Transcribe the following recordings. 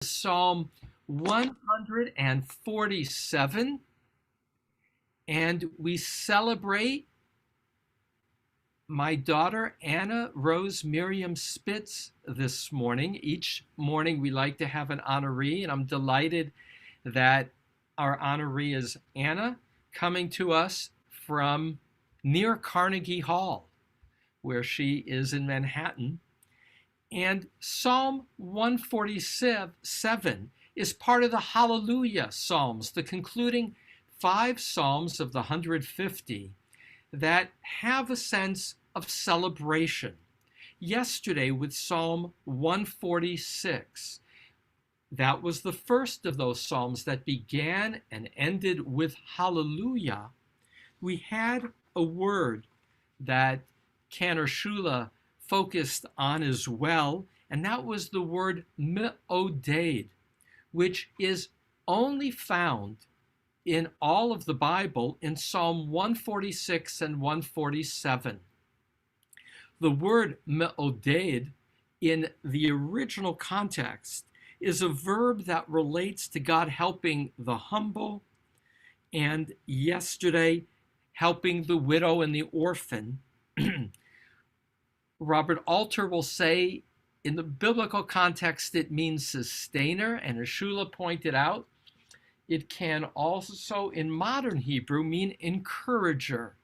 Psalm 147, and we celebrate my daughter Anna Rose Miriam Spitz this morning. Each morning we like to have an honoree, and I'm delighted that our honoree is Anna, coming to us from near Carnegie Hall, where she is in Manhattan. And Psalm 147 is part of the Hallelujah Psalms, the concluding 5 Psalms of the 150 that have a sense of celebration. Yesterday, with Psalm 146, that was the first of those Psalms that began and ended with Hallelujah. We had a word that Cantor Shula focused on as well, and that was the word me'oded, which is only found in all of the Bible in Psalm 146 and 147. The word me'oded in the original context is a verb that relates to God helping the humble, and yesterday helping the widow and the orphan. Robert Alter will say in the biblical context it means sustainer, and as Shula pointed out, it can also in modern Hebrew mean encourager.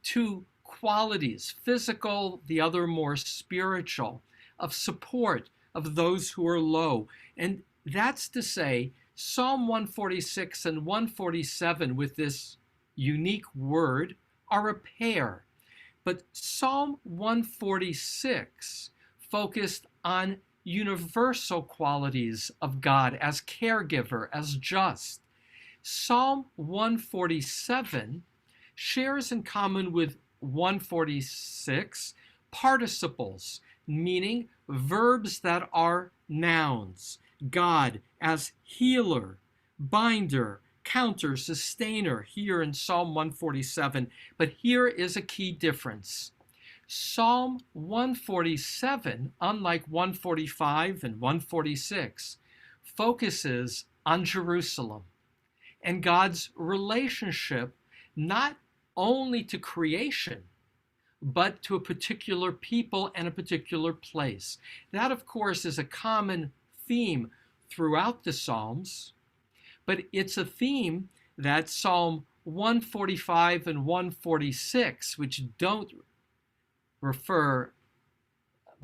2 qualities, physical, the other more spiritual, of support of those who are low. And that's to say, Psalm 146 and 147 with this unique word are a pair. But Psalm 146 focused on universal qualities of God as caregiver, as just. Psalm 147 shares in common with 146 participles, meaning verbs that are nouns. God as healer, binder, counter, sustainer here in Psalm 147. But here is a key difference. Psalm 147, unlike 145 and 146, focuses on Jerusalem and God's relationship not only to creation, but to a particular people and a particular place. That, of course, is a common theme throughout the Psalms, but it's a theme that Psalm 145 and 146, which don't refer,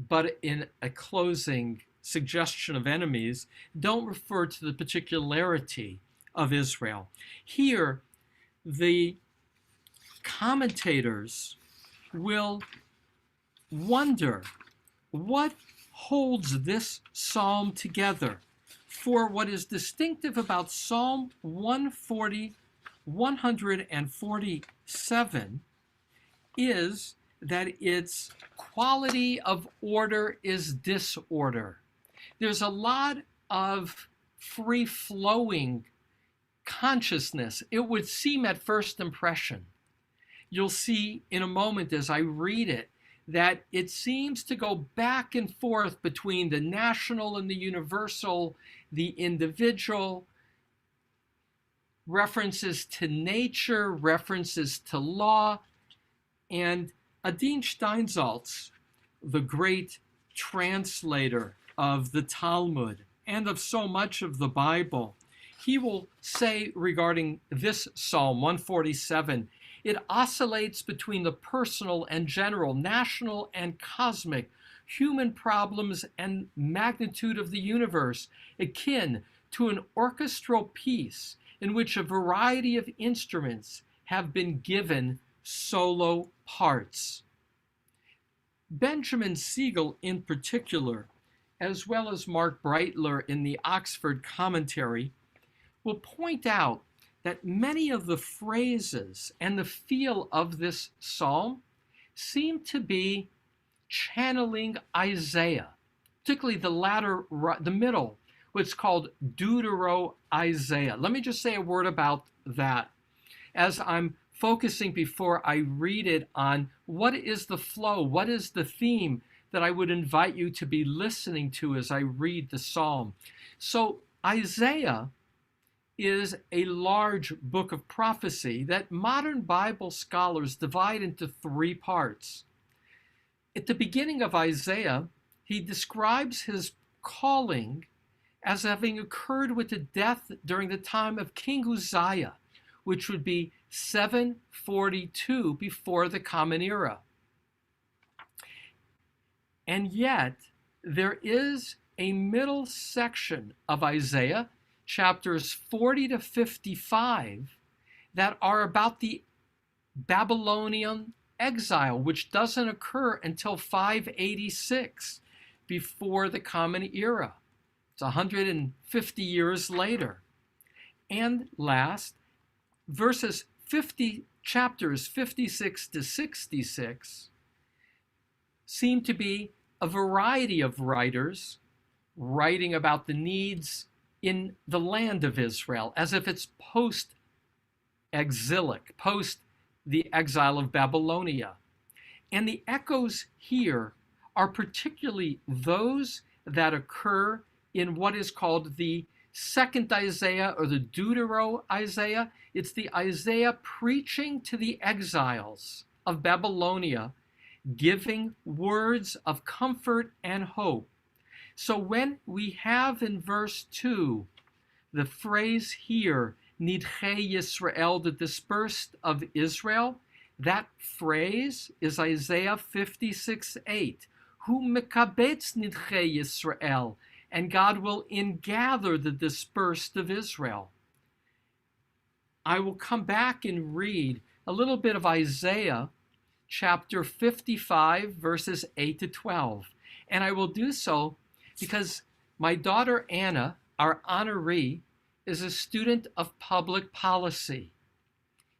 but in a closing suggestion of enemies, don't refer to the particularity of Israel. Here, the commentators will wonder what holds this psalm together. For what is distinctive about Psalm 147 is that its quality of order is disorder. There's a lot of free-flowing consciousness, it would seem at first impression. You'll see in a moment as I read it that it seems to go back and forth between the national and the universal, the individual, references to nature, references to law. And Adin Steinsaltz, the great translator of the Talmud and of so much of the Bible, he will say regarding this Psalm 147, it oscillates between the personal and general, national and cosmic, human problems and magnitude of the universe, akin to an orchestral piece in which a variety of instruments have been given solo parts. Benjamin Siegel in particular, as well as Mark Breitler in the Oxford Commentary, will point out that many of the phrases and the feel of this psalm seem to be channeling Isaiah, particularly the middle, what's called Deutero-Isaiah. Let me just say a word about that as I'm focusing before I read it on what is the flow, what is the theme that I would invite you to be listening to as I read the psalm. So Isaiah is a large book of prophecy that modern Bible scholars divide into three parts. At the beginning of Isaiah, he describes his calling as having occurred with the death during the time of King Uzziah, which would be 742 before the Common Era. And yet, there is a middle section of Isaiah, chapters 40 to 55, that are about the Babylonian exile, which doesn't occur until 586 before the Common Era. It's 150 years later. And last, chapters 56 to 66 seem to be a variety of writers writing about the needs in the land of Israel, as if it's post-exilic, post the exile of Babylonia. And the echoes here are particularly those that occur in what is called the second Isaiah, or the Deutero-Isaiah. It's the Isaiah preaching to the exiles of Babylonia, giving words of comfort and hope. So when we have in verse 2 the phrase here, Nidchei Yisrael, the dispersed of Israel, that phrase is Isaiah 56:8. Hu mekabetz Nidchei Yisrael, and God will ingather the dispersed of Israel. I will come back and read a little bit of Isaiah chapter 55, verses 8 to 12. And I will do so because my daughter Anna, our honoree, is a student of public policy.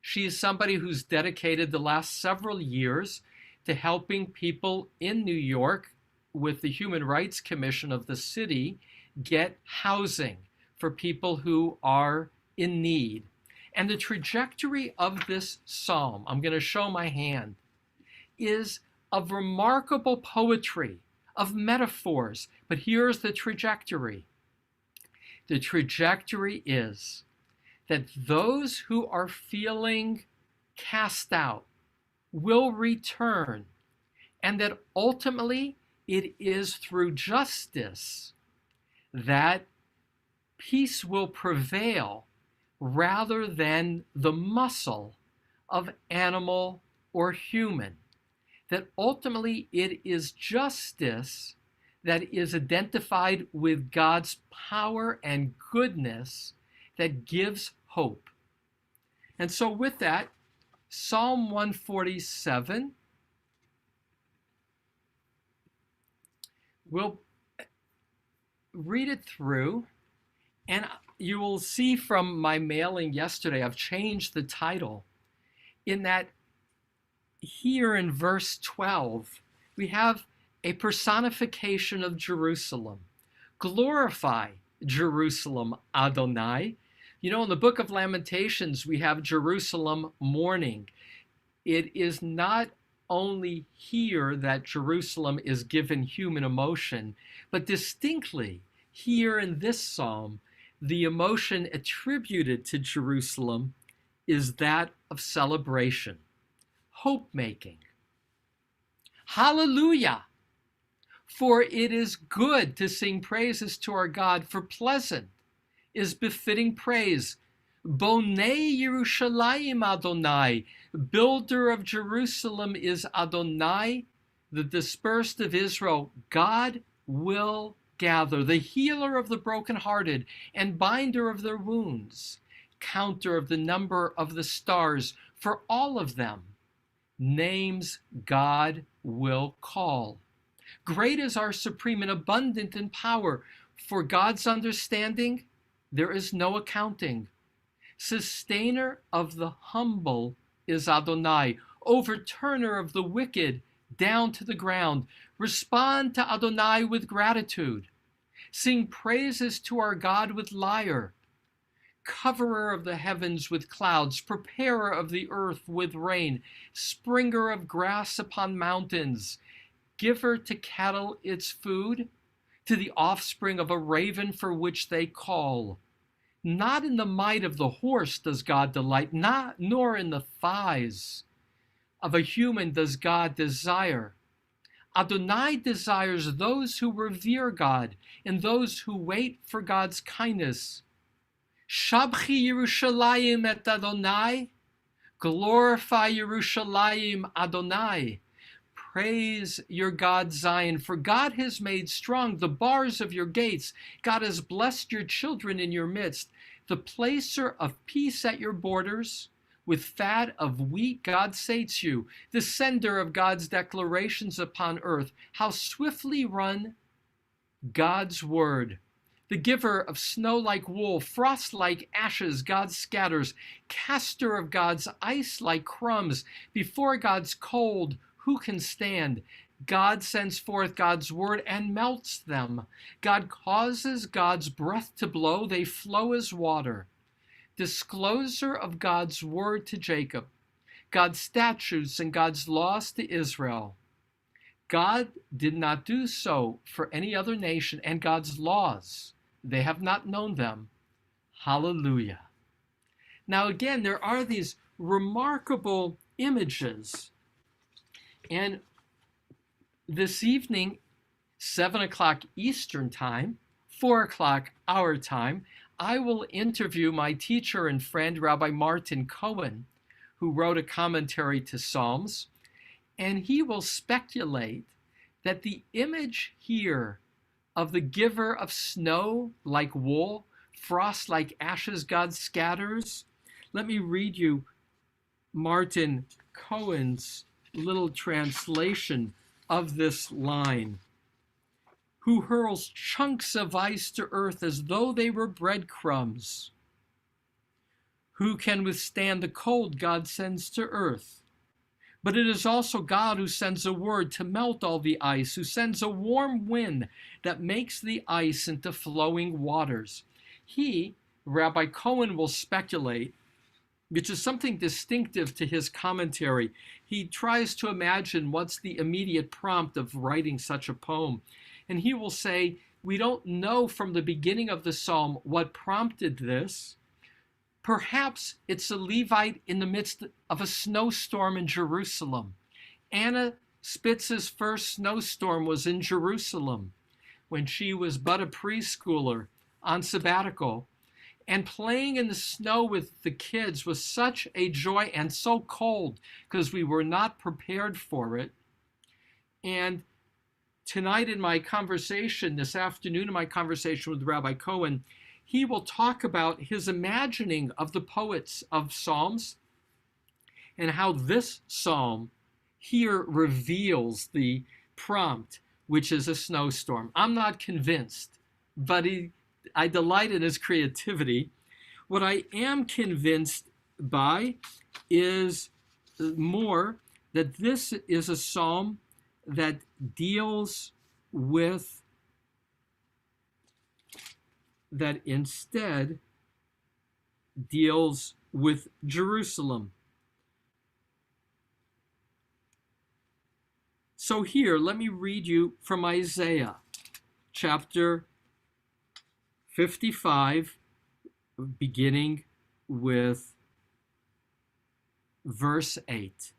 She is somebody who's dedicated the last several years to helping people in New York with the Human Rights Commission of the city get housing for people who are in need. And the trajectory of this psalm, I'm going to show my hand, is of remarkable poetry, of metaphors. But here's the trajectory. The trajectory is that those who are feeling cast out will return, and that ultimately it is through justice that peace will prevail rather than the muscle of animal or human. That ultimately it is justice that is identified with God's power and goodness that gives hope. And so with that, Psalm 147, we'll read it through, and you will see from my mailing yesterday, I've changed the title, in that here in verse 12, we have a personification of Jerusalem. Glorify Jerusalem, Adonai. You know, in the book of Lamentations, we have Jerusalem mourning. It is not only here that Jerusalem is given human emotion, but distinctly here in this psalm, the emotion attributed to Jerusalem is that of celebration, hope-making. Hallelujah! For it is good to sing praises to our God, for pleasant is befitting praise. Bonei Yerushalayim Adonai, builder of Jerusalem is Adonai, the dispersed of Israel. God will gather, the healer of the brokenhearted and binder of their wounds, counter of the number of the stars, for all of them names God will call. Great is our supreme and abundant in power. For God's understanding, there is no accounting. Sustainer of the humble is Adonai, overturner of the wicked down to the ground. Respond to Adonai with gratitude. Sing praises to our God with lyre. Coverer of the heavens with clouds, preparer of the earth with rain, springer of grass upon mountains, giver to cattle its food, to the offspring of a raven for which they call. Not in the might of the horse does God delight, nor in the thighs of a human does God desire. Adonai desires those who revere God and those who wait for God's kindness. Shabchi Yerushalayim et Adonai. Glorify Yerushalayim Adonai. Praise your God Zion, for God has made strong the bars of your gates. God has blessed your children in your midst. The placer of peace at your borders. With fat of wheat, God sates you, the sender of God's declarations upon earth. How swiftly run God's word. The giver of snow like wool, frost like ashes, God scatters. Caster of God's ice like crumbs. Before God's cold, who can stand? God sends forth God's word and melts them. God causes God's breath to blow, they flow as water. Disclosure of God's word to Jacob, God's statutes and God's laws to Israel. God did not do so for any other nation, and God's laws, they have not known them. Hallelujah. Now again, there are these remarkable images. And this evening, 7 o'clock Eastern Time, 4 o'clock our time, I will interview my teacher and friend, Rabbi Martin Cohen, who wrote a commentary to Psalms, and he will speculate that the image here of the giver of snow like wool, frost like ashes God scatters. Let me read you Martin Cohen's little translation of this line. Who hurls chunks of ice to earth as though they were breadcrumbs. Who can withstand the cold God sends to earth? But it is also God who sends a word to melt all the ice, who sends a warm wind that makes the ice into flowing waters. He, Rabbi Cohen, will speculate, which is something distinctive to his commentary. He tries to imagine what's the immediate prompt of writing such a poem. And he will say, we don't know from the beginning of the psalm what prompted this. Perhaps it's a Levite in the midst of a snowstorm in Jerusalem. Anna Spitz's first snowstorm was in Jerusalem when she was but a preschooler on sabbatical. And playing in the snow with the kids was such a joy, and so cold because we were not prepared for it. And tonight in my conversation, this afternoon in my conversation with Rabbi Cohen, he will talk about his imagining of the poets of Psalms and how this psalm here reveals the prompt, which is a snowstorm. I'm not convinced, but I delight in his creativity. What I am convinced by is more that this is a psalm that deals with, that instead deals with Jerusalem. So here, let me read you from Isaiah chapter 55, beginning with verse 8.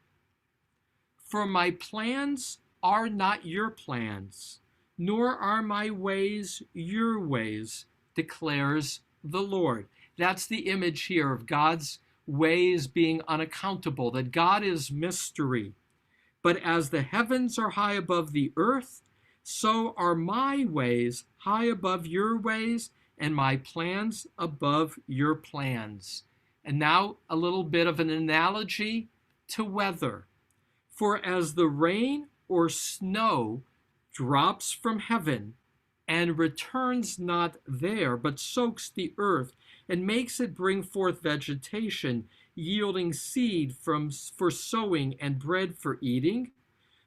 For my plans are not your plans, nor are my ways your ways, declares the Lord. That's the image here of God's ways being unaccountable, that God is mystery. But as the heavens are high above the earth, so are my ways high above your ways, and my plans above your plans. And now a little bit of an analogy to weather. For as the rain or snow drops from heaven and returns not there, but soaks the earth and makes it bring forth vegetation, yielding seed for sowing and bread for eating,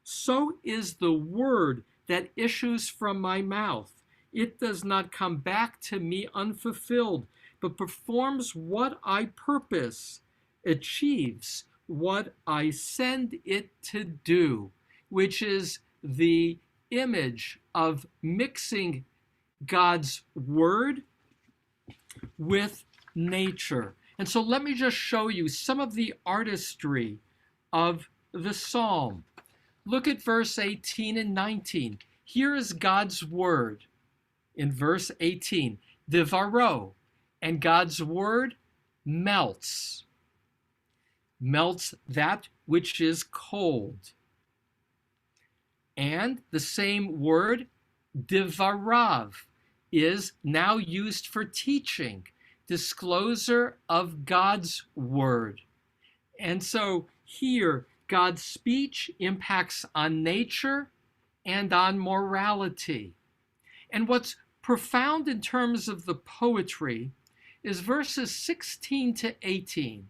so is the word that issues from my mouth. It does not come back to me unfulfilled, but performs what I purpose, achieves what I send it to do, which is the image of mixing God's word with nature. And so let me just show you some of the artistry of the psalm. Look at verse 18 and 19. Here is God's word in verse 18, Devaro, and God's word melts that which is cold. And the same word, Devarav, is now used for teaching, disclosure of God's word. And so here, God's speech impacts on nature and on morality. And what's profound in terms of the poetry is verses 16 to 18.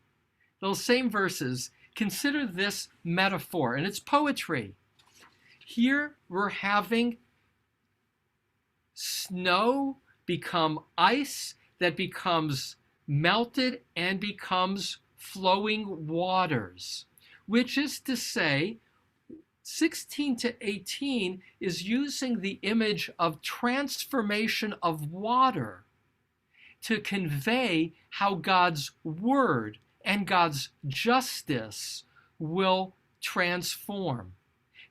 Those same verses, consider this metaphor, and it's poetry. Here we're having snow become ice that becomes melted and becomes flowing waters, which is to say, 16 to 18 is using the image of transformation of water to convey how God's word and God's justice will transform.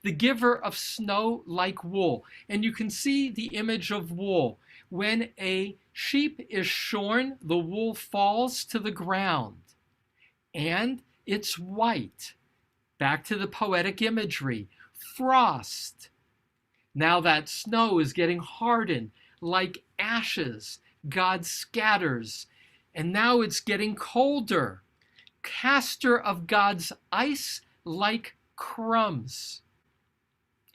The giver of snow like wool. And you can see the image of wool. When a sheep is shorn, the wool falls to the ground and it's white. Back to the poetic imagery. Frost. Now that snow is getting hardened like ashes. God scatters. And now it's getting colder. Caster of God's ice like crumbs.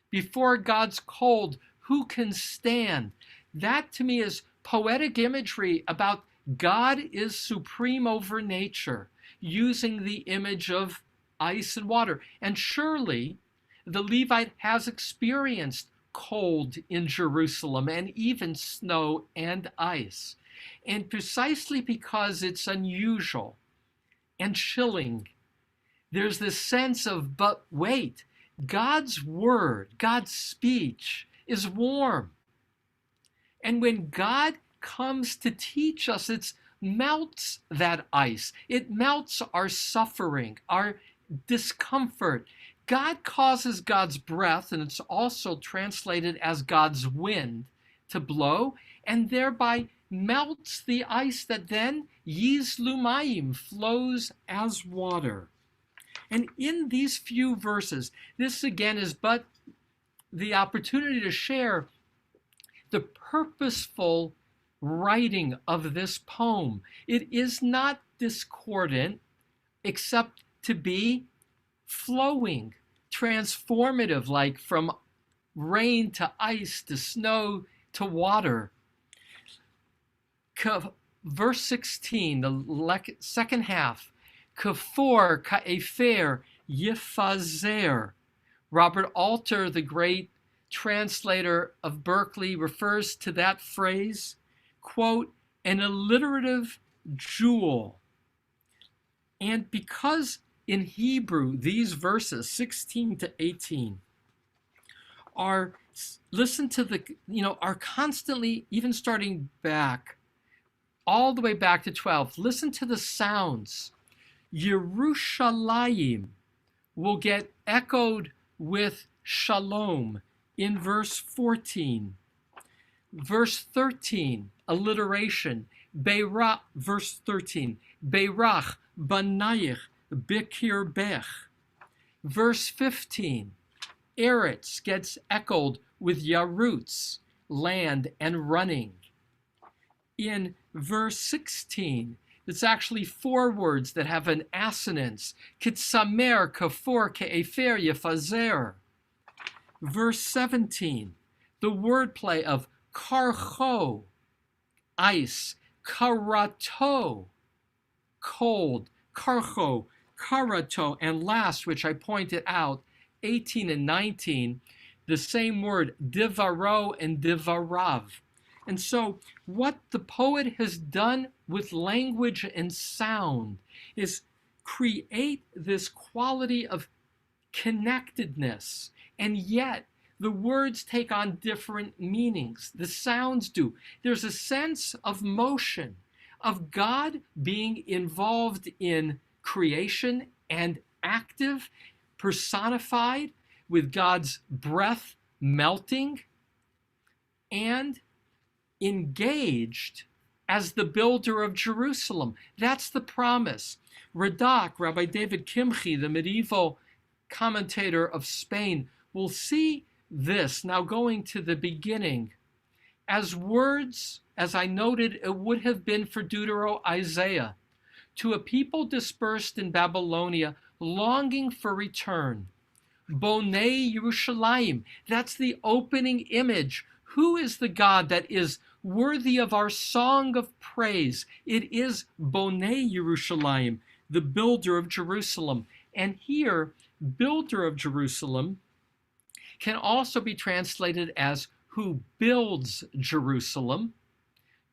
Before God's cold, who can stand? That to me is poetic imagery about God is supreme over nature, using the image of ice and water. And surely the Levite has experienced cold in Jerusalem and even snow and ice. And precisely because it's unusual and chilling, there's this sense of, but wait, God's word, God's speech is warm. And when God comes to teach us, it melts that ice. It melts our suffering, our discomfort. God causes God's breath, and it's also translated as God's wind, to blow, and thereby melts the ice that then Yizlu Mayim flows as water. And in these few verses, this again is but the opportunity to share the purposeful writing of this poem. It is not discordant, except to be flowing, transformative, like from rain to ice to snow to water. Verse 16, the second half, Kafor ka'efer yifazer. Robert Alter, the great translator of Berkeley, refers to that phrase, quote, an alliterative jewel. And because in Hebrew, these verses, 16 to 18, are, listen to the, are constantly, even starting back, all the way back to 12, listen to the sounds. Yerushalayim will get echoed with shalom in verse 14. Verse 13, alliteration. Beirach, verse 13. Beirach banayich bikirbech. Verse 15, Eretz gets echoed with yarutz, land and running. In verse 16, it's actually four words that have an assonance. Kitsamer, kafor, ke'efer, yefazer. Verse 17, the wordplay of karcho, ice, karato, cold, karcho, karato, and last, which I pointed out, 18 and 19, the same word, divaro and divarav. And so what the poet has done with language and sound is create this quality of connectedness, and yet the words take on different meanings. The sounds do. There's a sense of motion, of God being involved in creation and active, personified with God's breath melting, and engaged as the builder of Jerusalem. That's the promise. Radak, Rabbi David Kimchi, the medieval commentator of Spain, will see this, now going to the beginning, as words, as I noted, it would have been for Deutero-Isaiah, to a people dispersed in Babylonia, longing for return. Bonei Yerushalayim, that's the opening image. Who is the God that is worthy of our song of praise? It is Bonei Yerushalayim, the builder of Jerusalem. And here, builder of Jerusalem can also be translated as who builds Jerusalem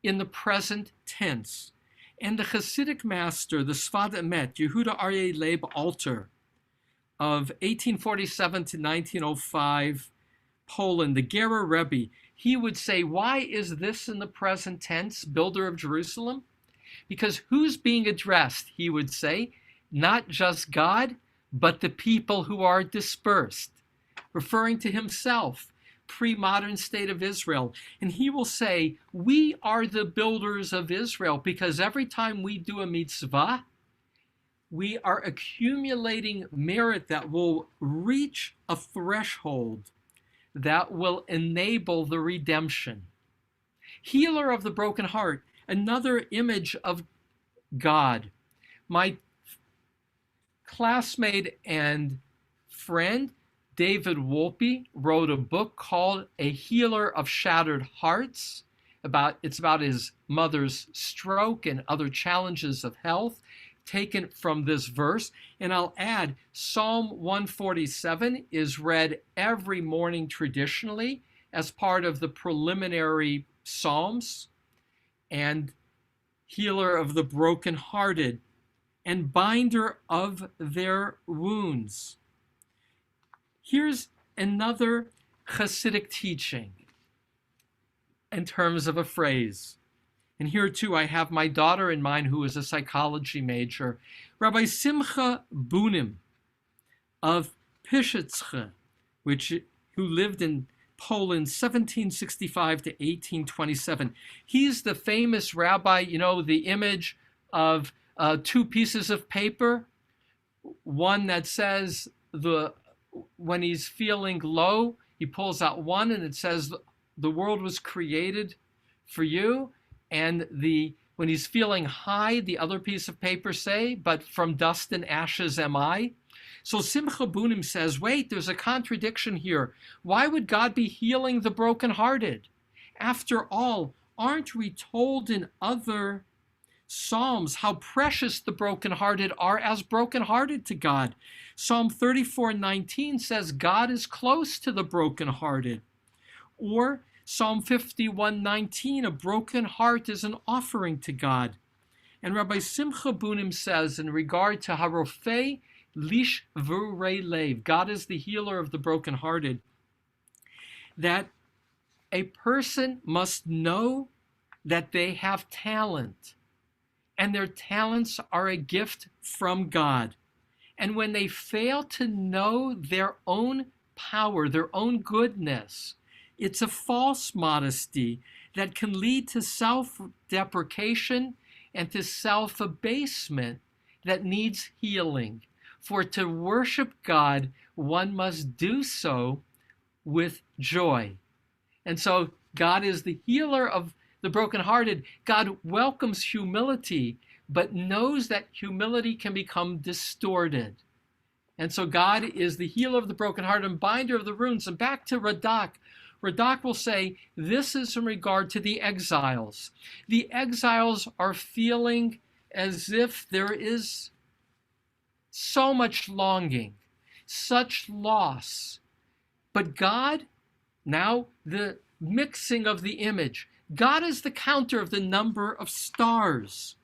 in the present tense. And the Hasidic master, the Sfad Emet, Yehuda Aryeh Leib Alter, of 1847 to 1905, Poland, the Gera Rebbe, he would say, why is this in the present tense, builder of Jerusalem? Because who's being addressed, he would say, not just God, but the people who are dispersed, referring to himself, pre-modern state of Israel. And he will say, we are the builders of Israel, because every time we do a mitzvah, we are accumulating merit that will reach a threshold that will enable the redemption. Healer of the broken heart, another image of God. My classmate and friend, David Wolpe, wrote a book called A Healer of Shattered Hearts. It's about his mother's stroke and other challenges of health, taken from this verse. And I'll add, Psalm 147 is read every morning traditionally as part of the preliminary psalms, and healer of the brokenhearted and binder of their wounds. Here's another Hasidic teaching in terms of a phrase. And here too, I have my daughter in mind who is a psychology major, Rabbi Simcha Bunim of Pishitze, who lived in Poland 1765 to 1827. He's the famous rabbi, you know, the image of two pieces of paper, one that says when he's feeling low, he pulls out one and it says the world was created for you. And when he's feeling high, the other piece of paper say, but from dust and ashes am I. So Simcha Bunim says, wait, there's a contradiction here. Why would God be healing the brokenhearted? After all, aren't we told in other Psalms how precious the brokenhearted are as brokenhearted to God? Psalm 34:19 says God is close to the brokenhearted. Or Psalm 51:19, a broken heart is an offering to God. And Rabbi Simcha Bunim says in regard to Harofei Lish Vurei Lev, God is the healer of the brokenhearted, that a person must know that they have talent, and their talents are a gift from God. And when they fail to know their own power, their own goodness, it's a false modesty that can lead to self-deprecation and to self-abasement that needs healing. For to worship God, one must do so with joy. And so God is the healer of the brokenhearted. God welcomes humility, but knows that humility can become distorted. And so God is the healer of the brokenhearted and binder of the wounds. And back to Radak. Radak will say, this is in regard to the exiles. The exiles are feeling as if there is so much longing, such loss. But God, now the mixing of the image, God is the counter of the number of stars.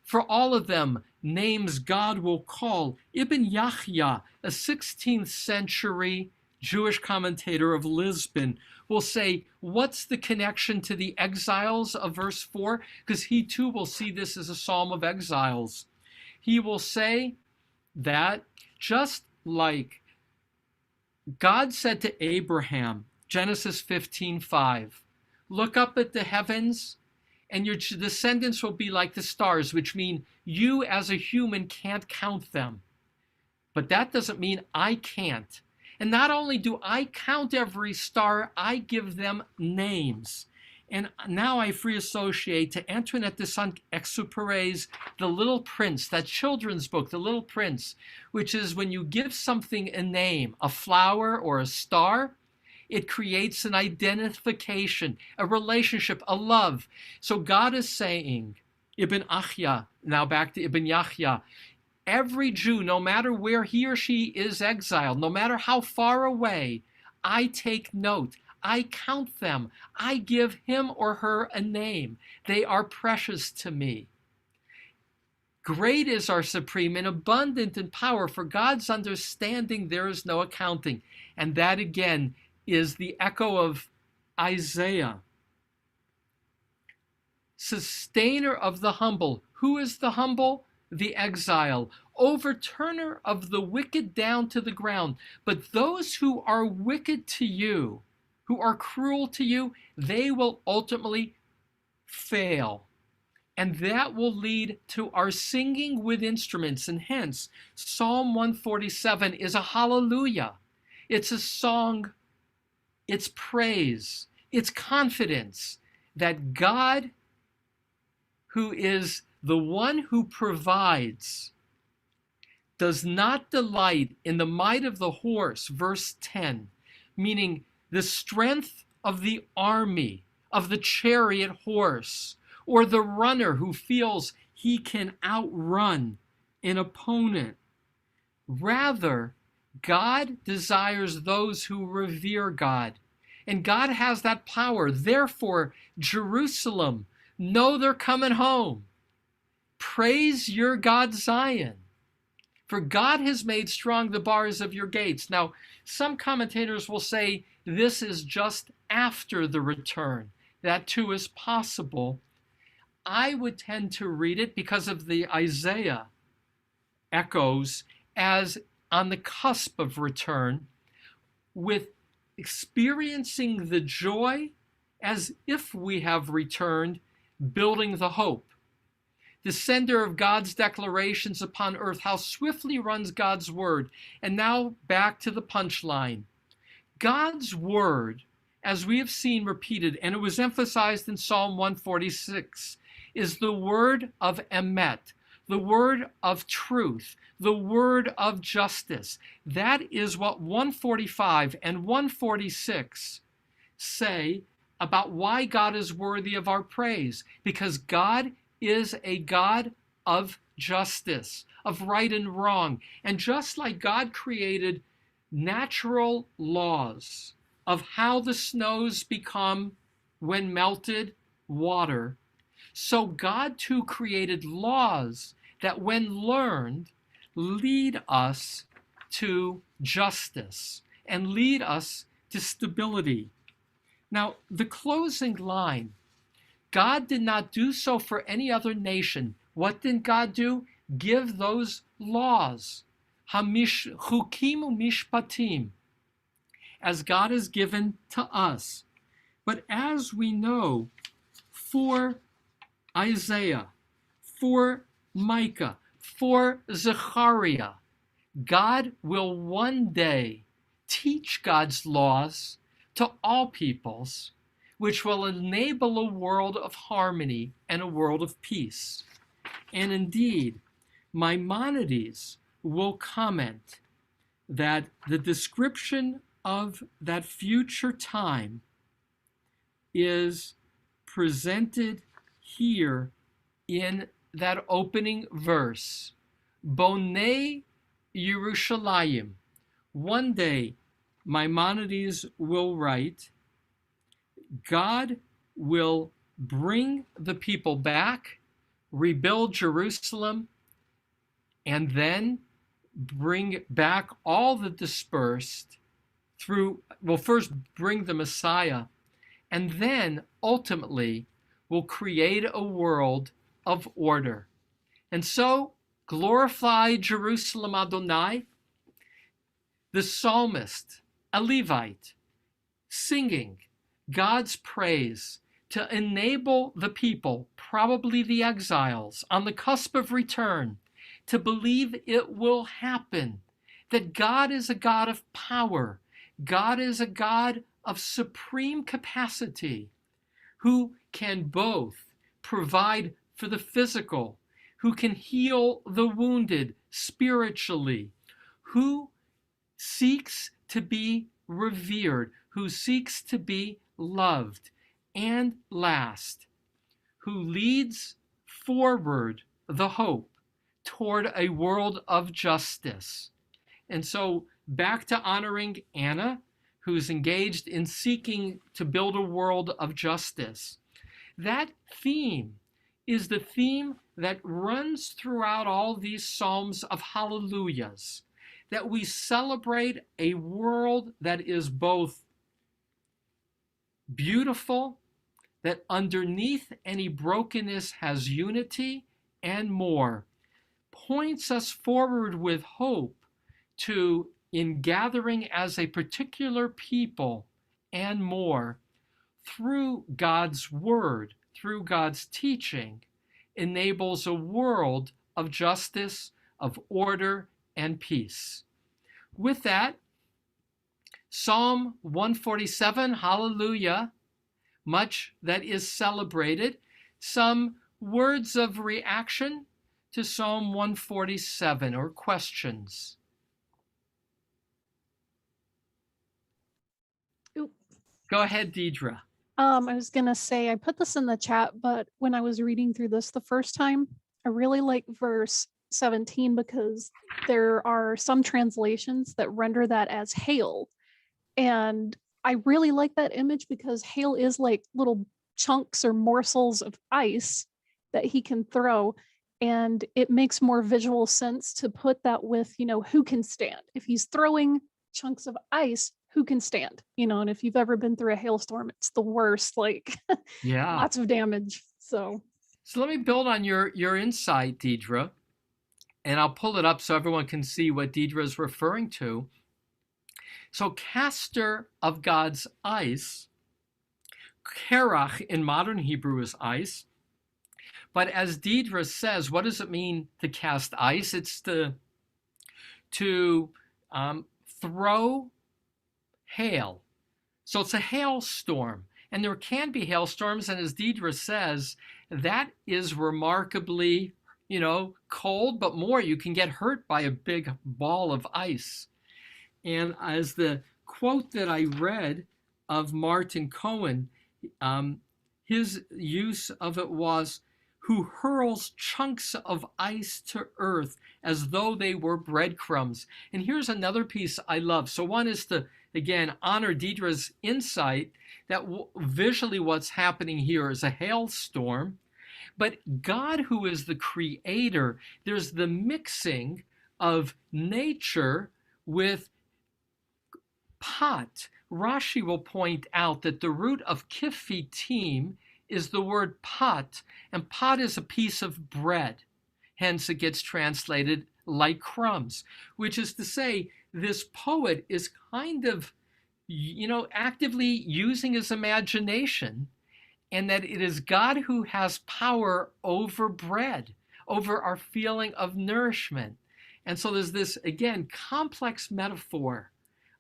For all of them, names God will call. Ibn Yahya, a 16th century Jewish commentator of Lisbon, will say, what's the connection to the exiles of verse 4? Because he too will see this as a psalm of exiles. He will say that just like God said to Abraham, Genesis 15:5, look up at the heavens and your descendants will be like the stars, which mean you as a human can't count them. But that doesn't mean I can't. And not only do I count every star, I give them names. And now I free associate to Antoinette de Saint-Exupéry's The Little Prince, that children's book, The Little Prince, which is when you give something a name, a flower or a star, it creates an identification, a relationship, a love. So God is saying, Ibn Achya, now back to Ibn Yahya, every Jew, no matter where he or she is exiled, no matter how far away, I take note. I count them. I give him or her a name. They are precious to me. Great is our supreme and abundant in power. For God's understanding, there is no accounting. And that again is the echo of Isaiah. Sustainer of the humble. Who is the humble? The exile. Overturner of the wicked down to the ground. But those who are wicked to you, who are cruel to you, they will ultimately fail. And that will lead to our singing with instruments. And hence, Psalm 147 is a hallelujah. It's a song, it's praise, it's confidence that God, who is the one who provides, does not delight in the might of the horse, verse 10, meaning the strength of the army, of the chariot horse, or the runner who feels he can outrun an opponent. Rather, God desires those who revere God, and God has that power. Therefore, Jerusalem, know they're coming home. Praise your God, Zion. For God has made strong the bars of your gates. Now, some commentators will say this is just after the return. That too is possible. I would tend to read it because of the Isaiah echoes as on the cusp of return, with experiencing the joy as if we have returned, building the hope. The sender of God's declarations upon earth, how swiftly runs God's word. And now back to the punchline. God's word, as we have seen repeated, and it was emphasized in Psalm 146, is the word of emet, the word of truth, the word of justice. That is what 145 and 146 say about why God is worthy of our praise. Because God is a God of justice, of right and wrong. And just like God created natural laws of how the snows become, when melted, water, so God too created laws that, when learned, lead us to justice and lead us to stability. Now, the closing line, God did not do so for any other nation. What did God do? Give those laws, chukim u'mishpatim, as God has given to us. But as we know, for Isaiah, for Micah, for Zechariah, God will one day teach God's laws to all peoples, which will enable a world of harmony and a world of peace. And indeed, Maimonides will comment that the description of that future time is presented here in that opening verse. Bonei Yerushalayim. One day, Maimonides will write, God will bring the people back, rebuild Jerusalem, and then bring back all the dispersed will first bring the Messiah, and then ultimately will create a world of order. And so, glorify Jerusalem Adonai, the psalmist, a Levite, singing God's praise to enable the people, probably the exiles, on the cusp of return, to believe it will happen, that God is a God of power, God is a God of supreme capacity, who can both provide for the physical, who can heal the wounded spiritually, who seeks to be revered, who seeks to be loved, and last, who leads forward the hope toward a world of justice. And so back to honoring Anna, who's engaged in seeking to build a world of justice. That theme is the theme that runs throughout all these psalms of hallelujahs, that we celebrate a world that is both beautiful, that underneath any brokenness has unity, and more, points us forward with hope to, in gathering as a particular people, and more, through God's word, through God's teaching, enables a world of justice, of order, and peace. With that, Psalm 147, hallelujah, much that is celebrated. Some words of reaction to Psalm 147 or questions. Go ahead, Deidre. I was going to say, I put this in the chat, but when I was reading through this the first time, I really like verse 17 because there are some translations that render that as hail. And I really like that image because hail is like little chunks or morsels of ice that he can throw. And it makes more visual sense to put that with, who can stand. If he's throwing chunks of ice, who can stand? And if you've ever been through a hailstorm, it's the worst, Yeah, lots of damage. So let me build on your insight, Deidre, and I'll pull it up so everyone can see what Deidre is referring to. So caster of God's ice, kerach in modern Hebrew is ice. But as Deidre says, what does it mean to cast ice? It's to throw hail. So it's a hailstorm. And there can be hailstorms. And as Deidre says, that is remarkably, cold, but more, you can get hurt by a big ball of ice. And as the quote that I read of Martin Cohen, his use of it was, who hurls chunks of ice to earth as though they were breadcrumbs. And here's another piece I love. So one is to, again, honor Deidre's insight that visually what's happening here is a hailstorm. But God, who is the creator, there's the mixing of nature with pot. Rashi will point out that the root of kifitim is the word pot, and pot is a piece of bread. Hence, it gets translated like crumbs, which is to say, this poet is kind of, actively using his imagination, and that it is God who has power over bread, over our feeling of nourishment. And so there's this, again, complex metaphor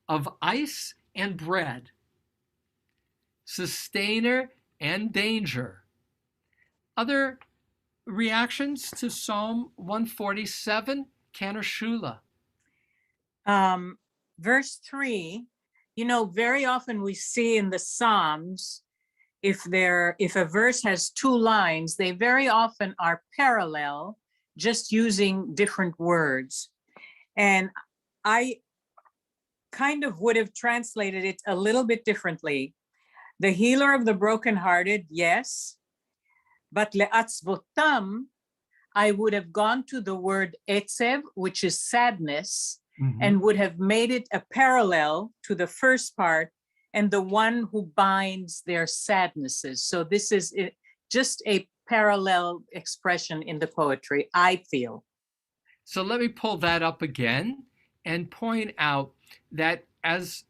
of ice and bread, sustainer and danger. Other reactions to Psalm 147, Cantor Shula? Verse 3, very often we see in the Psalms, if a verse has two lines, they very often are parallel, just using different words. And I kind of would have translated it a little bit differently. The healer of the brokenhearted, yes, but le'atzvotam, I would have gone to the word etzev, which is sadness, Mhm. and would have made it a parallel to the first part, and the one who binds their sadnesses. So this is just a parallel expression in the poetry, I feel. So let me pull that up again and point out that, as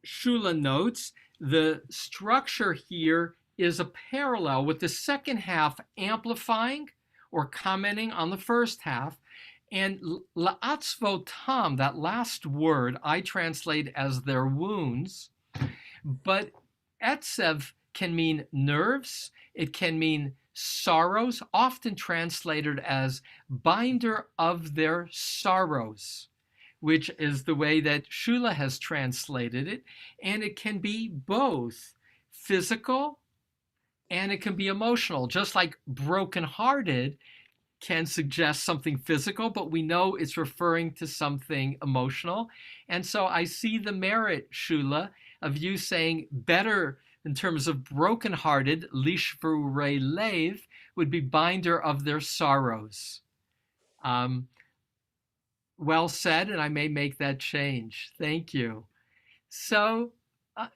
Shula notes, the structure here is a parallel with the second half amplifying or commenting on the first half. And la'atzvotam, that last word, I translate as their wounds, but etzev can mean nerves, it can mean sorrows, often translated as binder of their sorrows, which is the way that Shula has translated it. And it can be both physical and it can be emotional, just like brokenhearted can suggest something physical, but we know it's referring to something emotional. And so I see the merit, Shula, of you saying better in terms of brokenhearted, lishvurei lev, would be binder of their sorrows. Well said, and I may make that change. Thank you. So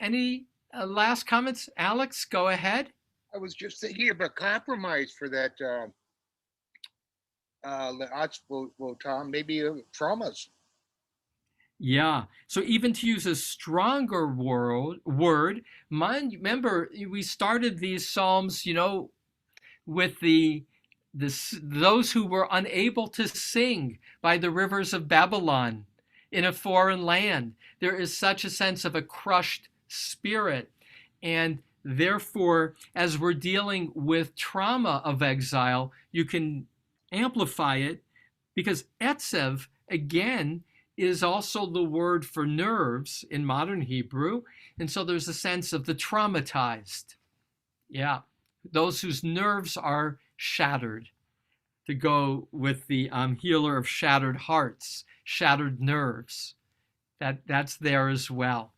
any last comments? Alex, go ahead. I was just thinking of a compromise for that Tom, maybe traumas. Yeah. So even to use a stronger word, remember we started these psalms, with those who were unable to sing by the rivers of Babylon in a foreign land. There is such a sense of a crushed spirit, and therefore, as we're dealing with trauma of exile, you can amplify it, because etzev, again, is also the word for nerves in modern Hebrew. And so there's a sense of the traumatized. Yeah, those whose nerves are shattered, to go with the healer of shattered hearts, shattered nerves. That's there as well.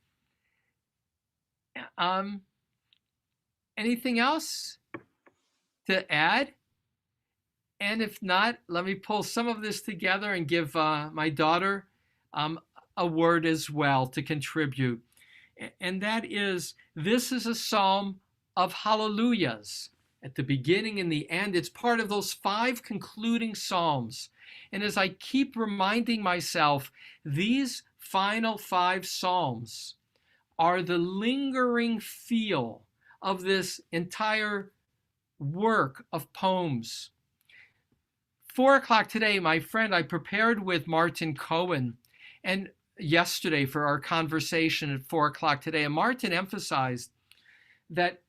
Anything else to add? And if not, let me pull some of this together and give my daughter a word as well to contribute. And that is, this is a psalm of hallelujahs. At the beginning and the end, it's part of those 5 concluding psalms. And as I keep reminding myself, these final 5 psalms are the lingering feel of this entire work of poems. 4 o'clock today, my friend, I prepared with Martin Cohen, and yesterday for our conversation at 4 o'clock today, and Martin emphasized that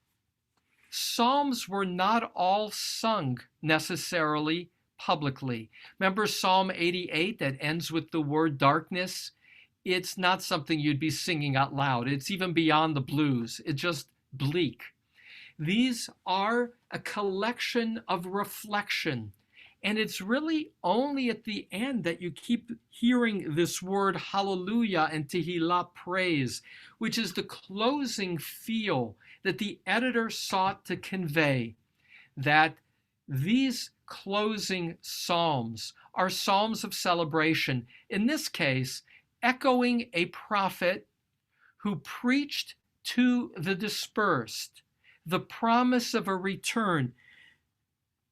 Psalms were not all sung necessarily publicly. Remember Psalm 88 that ends with the word darkness? It's not something you'd be singing out loud. It's even beyond the blues. It's just bleak. These are a collection of reflection. And it's really only at the end that you keep hearing this word hallelujah and tehillah, praise, which is the closing feel that the editor sought to convey, that these closing psalms are psalms of celebration, in this case, echoing a prophet who preached to the dispersed the promise of a return.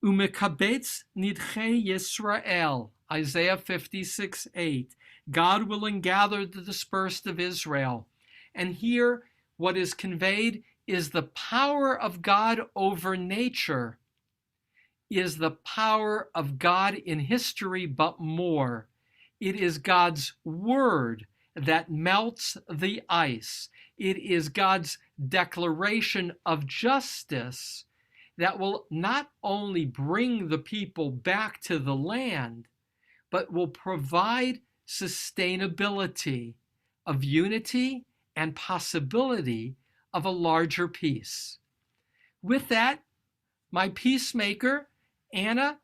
Umekabetz nidchei Yisrael, Isaiah 56:8. God will gather the dispersed of Israel. And here, what is conveyed is the power of God over nature, is the power of God in history, but more. It is God's word that melts the ice. It is God's declaration of justice that will not only bring the people back to the land, but will provide sustainability of unity and possibility of a larger peace. With that, my peacemaker, Anna,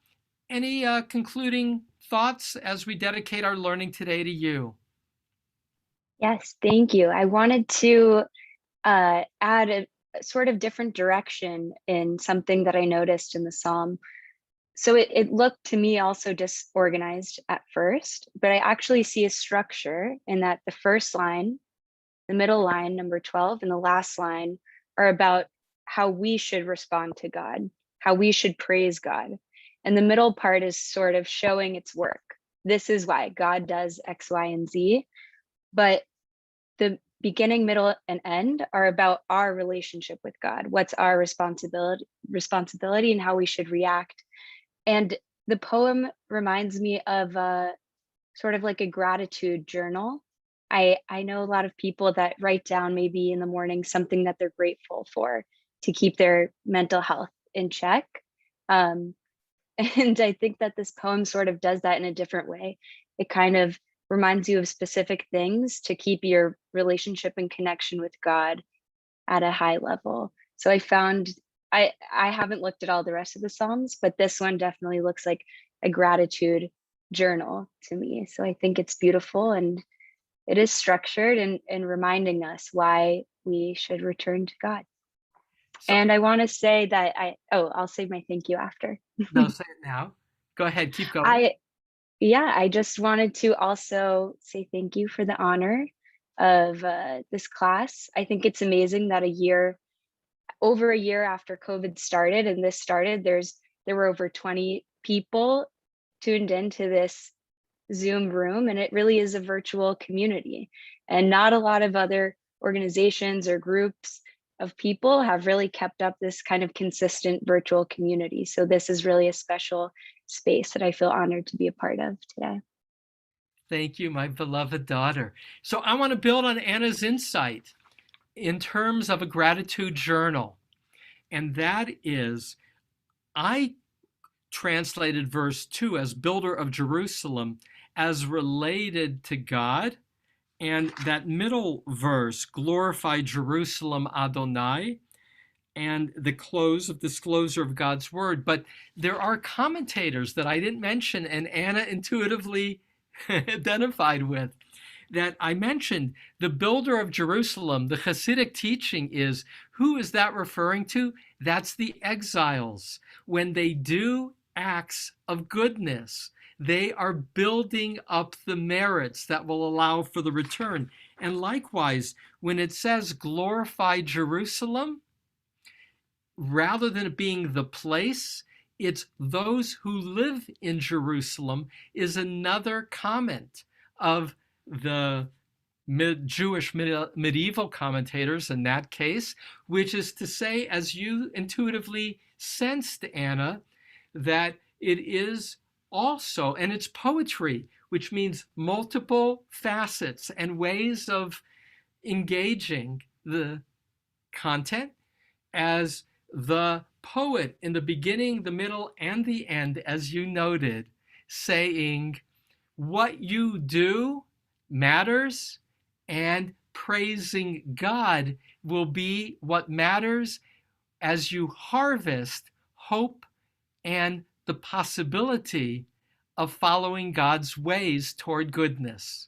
any concluding thoughts as we dedicate our learning today to you? Yes, thank you. I wanted to add a sort of different direction in something that I noticed in the psalm. so it looked to me also disorganized at first, but I actually see a structure in that the first line, the middle line, number 12, and the last line are about how we should respond to God, how we should praise God. And the middle part is sort of showing its work. This is why God does X, Y, and Z. But the beginning, middle, and end are about our relationship with God. What's our responsibility and how we should react. And the poem reminds me of sort of like a gratitude journal. I know a lot of people that write down maybe in the morning something that they're grateful for to keep their mental health in check. And I think that this poem sort of does that in a different way. It kind of reminds you of specific things to keep your relationship and connection with God at a high level. So I found, I haven't looked at all the rest of the Psalms, but this one definitely looks like a gratitude journal to me. So I think it's beautiful, and it is structured and reminding us why we should return to God. So, And I want to say that I'll save my thank you after. no, say it now. Go ahead, keep going. I just wanted to also say thank you for the honor of this class. I think it's amazing that over a year after COVID started and this started, there were over 20 people tuned into this Zoom room, and it really is a virtual community. And not a lot of other organizations or groups of people have really kept up this kind of consistent virtual community. So this is really a special space that I feel honored to be a part of today. Thank you, my beloved daughter. So I want to build on Anna's insight in terms of a gratitude journal. And that is, I translated verse 2 as builder of Jerusalem as related to God. And that middle verse, glorify Jerusalem Adonai, and the close of disclosure of God's word. But there are commentators that I didn't mention and Anna intuitively identified with that I mentioned. The builder of Jerusalem, the Hasidic teaching is, who is that referring to? That's the exiles. When they do acts of goodness, they are building up the merits that will allow for the return. And likewise, when it says glorify Jerusalem, rather than it being the place, it's those who live in Jerusalem is another comment of the Jewish medieval commentators in that case, which is to say, as you intuitively sensed, Anna, that it is also, and it's poetry, which means multiple facets and ways of engaging the content, as the poet in the beginning, the middle, and the end, as you noted, saying what you do matters, and praising God will be what matters as you harvest hope and the possibility of following God's ways toward goodness.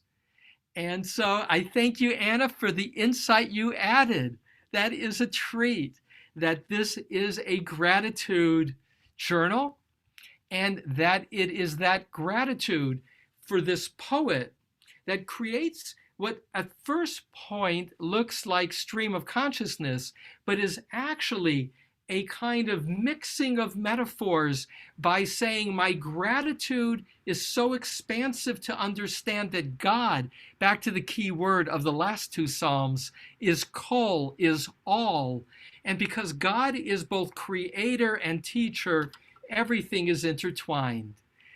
And so I thank you, Anna, for the insight you added. That is a treat, that this is a gratitude journal, and that it is that gratitude for this poet that creates what at first point looks like stream of consciousness, but is actually a kind of mixing of metaphors by saying my gratitude is so expansive to understand that God, back to the key word of the last two Psalms, is kol, is all. And because God is both creator and teacher, everything is intertwined.